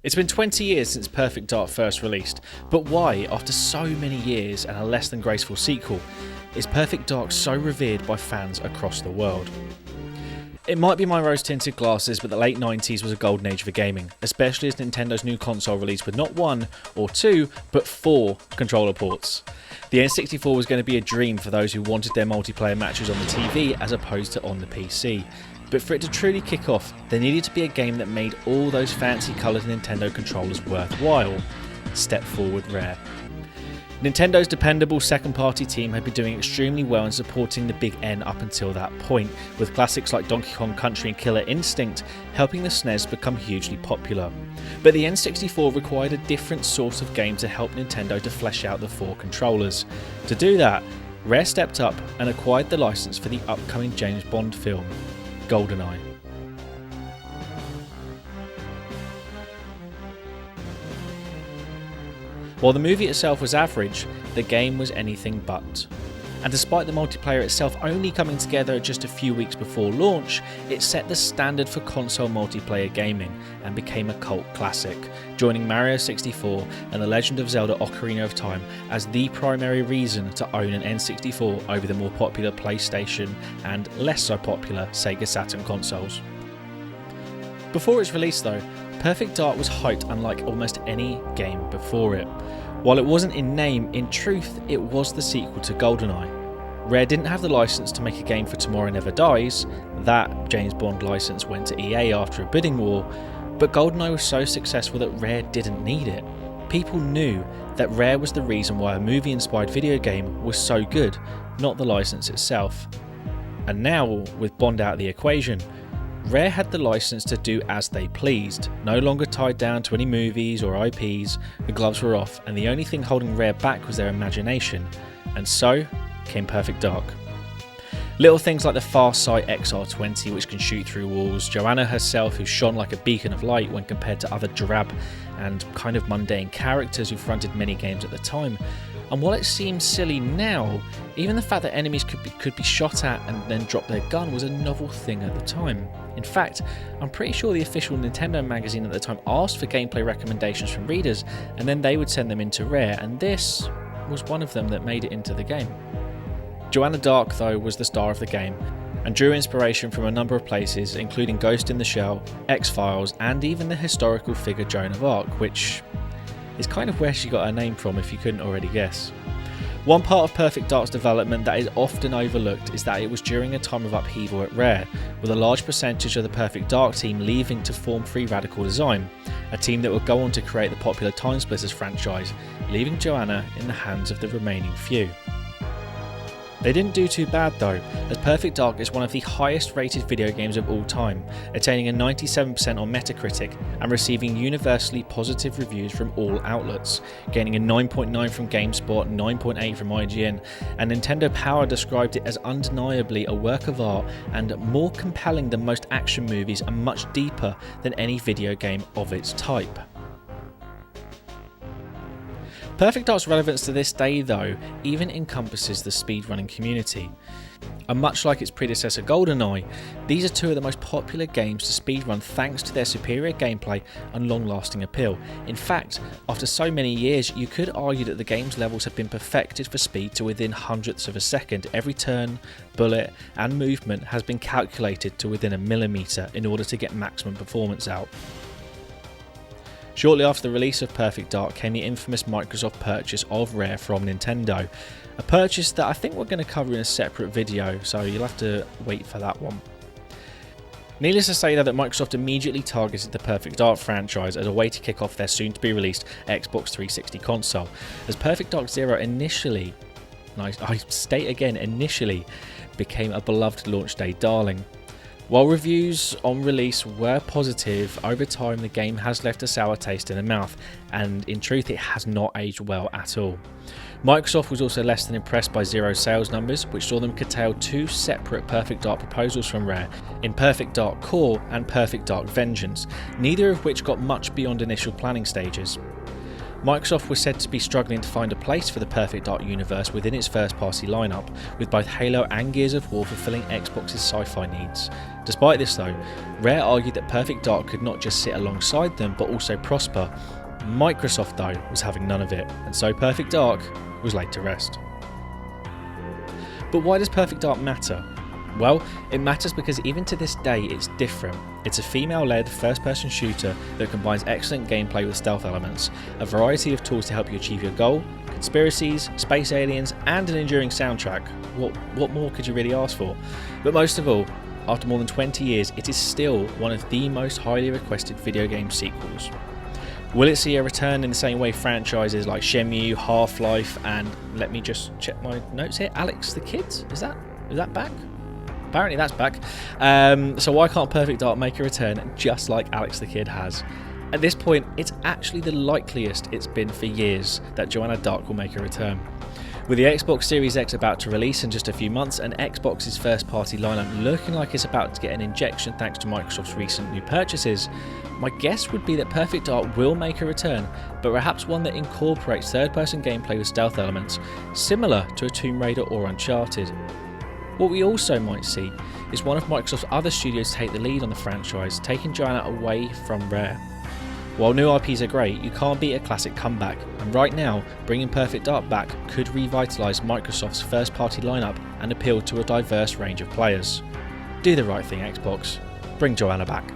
It's been 20 years since Perfect Dark first released, but why, after so many years and a less than graceful sequel, is Perfect Dark so revered by fans across the world? It might be my rose-tinted glasses, but the late 90s was a golden age for gaming, especially as Nintendo's new console released with not one or two, but 4 controller ports. The N64 was going to be a dream for those who wanted their multiplayer matches on the TV as opposed to on the PC. But for it to truly kick off, there needed to be a game that made all those fancy coloured Nintendo controllers worthwhile. Step forward, Rare. Nintendo's dependable second-party team had been doing extremely well in supporting the Big N up until that point, with classics like Donkey Kong Country and Killer Instinct helping the SNES become hugely popular. But the N64 required a different sort of game to help Nintendo to flesh out the 4 controllers. To do that, Rare stepped up and acquired the license for the upcoming James Bond film, GoldenEye. While the movie itself was average, the game was anything but. And despite the multiplayer itself only coming together just a few weeks before launch, it set the standard for console multiplayer gaming and became a cult classic, joining Mario 64 and The Legend of Zelda Ocarina of Time as the primary reason to own an N64 over the more popular PlayStation and less so popular Sega Saturn consoles. Before its release though, Perfect Dark was hyped unlike almost any game before it. While it wasn't in name, in truth it was the sequel to GoldenEye. Rare didn't have the license to make a game for Tomorrow Never Dies, that James Bond license went to EA after a bidding war, but GoldenEye was so successful that Rare didn't need it. People knew that Rare was the reason why a movie-inspired video game was so good, not the license itself. And now, with Bond out of the equation, Rare had the license to do as they pleased, no longer tied down to any movies or IPs. The gloves were off, and the only thing holding Rare back was their imagination, and so came Perfect Dark. Little things like the Farsight XR20 which can shoot through walls, Joanna herself who shone like a beacon of light when compared to other drab and kind of mundane characters who fronted many games at the time. And while it seems silly now, even the fact that enemies could be shot at and then drop their gun was a novel thing at the time. In fact, I'm pretty sure the official Nintendo magazine at the time asked for gameplay recommendations from readers, and then they would send them into Rare, and this was one of them that made it into the game. Joanna Dark, though, was the star of the game, and drew inspiration from a number of places, including Ghost in the Shell, X-Files, and even the historical figure Joan of Arc, which is kind of where she got her name from if you couldn't already guess. One part of Perfect Dark's development that is often overlooked is that it was during a time of upheaval at Rare, with a large percentage of the Perfect Dark team leaving to form Free Radical Design, a team that would go on to create the popular Time Splitters franchise, leaving Joanna in the hands of the remaining few. They didn't do too bad though, as Perfect Dark is one of the highest rated video games of all time, attaining a 97% on Metacritic and receiving universally positive reviews from all outlets, gaining a 9.9 from GameSpot, 9.8 from IGN, and Nintendo Power described it as undeniably a work of art and more compelling than most action movies and much deeper than any video game of its type. Perfect Dark's relevance to this day, though, even encompasses the speedrunning community. And much like its predecessor GoldenEye, these are 2 of the most popular games to speedrun thanks to their superior gameplay and long-lasting appeal. In fact, after so many years, you could argue that the game's levels have been perfected for speed to within hundredths of a second. Every turn, bullet, and movement has been calculated to within a millimetre in order to get maximum performance out. Shortly after the release of Perfect Dark came the infamous Microsoft purchase of Rare from Nintendo, a purchase that I think we're going to cover in a separate video, so you'll have to wait for that one. Needless to say though that Microsoft immediately targeted the Perfect Dark franchise as a way to kick off their soon to be released Xbox 360 console, as Perfect Dark Zero initially, and I state again initially, became a beloved launch day darling. While reviews on release were positive, over time the game has left a sour taste in the mouth, and in truth it has not aged well at all. Microsoft was also less than impressed by Zero's sales numbers, which saw them curtail 2 separate Perfect Dark proposals from Rare, in Perfect Dark Core and Perfect Dark Vengeance, neither of which got much beyond initial planning stages. Microsoft was said to be struggling to find a place for the Perfect Dark universe within its first-party lineup, with both Halo and Gears of War fulfilling Xbox's sci-fi needs. Despite this though, Rare argued that Perfect Dark could not just sit alongside them but also prosper. Microsoft though was having none of it, and so Perfect Dark was laid to rest. But why does Perfect Dark matter? Well, it matters because even to this day it's different. It's a female-led first-person shooter that combines excellent gameplay with stealth elements, a variety of tools to help you achieve your goal, conspiracies, space aliens, and an enduring soundtrack. What more could you really ask for? But most of all, after more than 20 years, it is still one of the most highly requested video game sequels. Will it see a return in the same way franchises like Shenmue, Half-Life, and let me just check my notes here, Alex the Kid? Is that back? Apparently that's back. So why can't Perfect Dark make a return just like Alex the Kid has? At this point, it's actually the likeliest it's been for years that Joanna Dark will make a return. With the Xbox Series X about to release in just a few months and Xbox's first-party lineup looking like it's about to get an injection thanks to Microsoft's recent new purchases, my guess would be that Perfect Dark will make a return, but perhaps one that incorporates third-person gameplay with stealth elements, similar to a Tomb Raider or Uncharted. What we also might see is one of Microsoft's other studios take the lead on the franchise, taking Joanna away from Rare. While new IPs are great, you can't beat a classic comeback, and right now, bringing Perfect Dark back could revitalise Microsoft's first-party lineup and appeal to a diverse range of players. Do the right thing, Xbox. Bring Joanna back.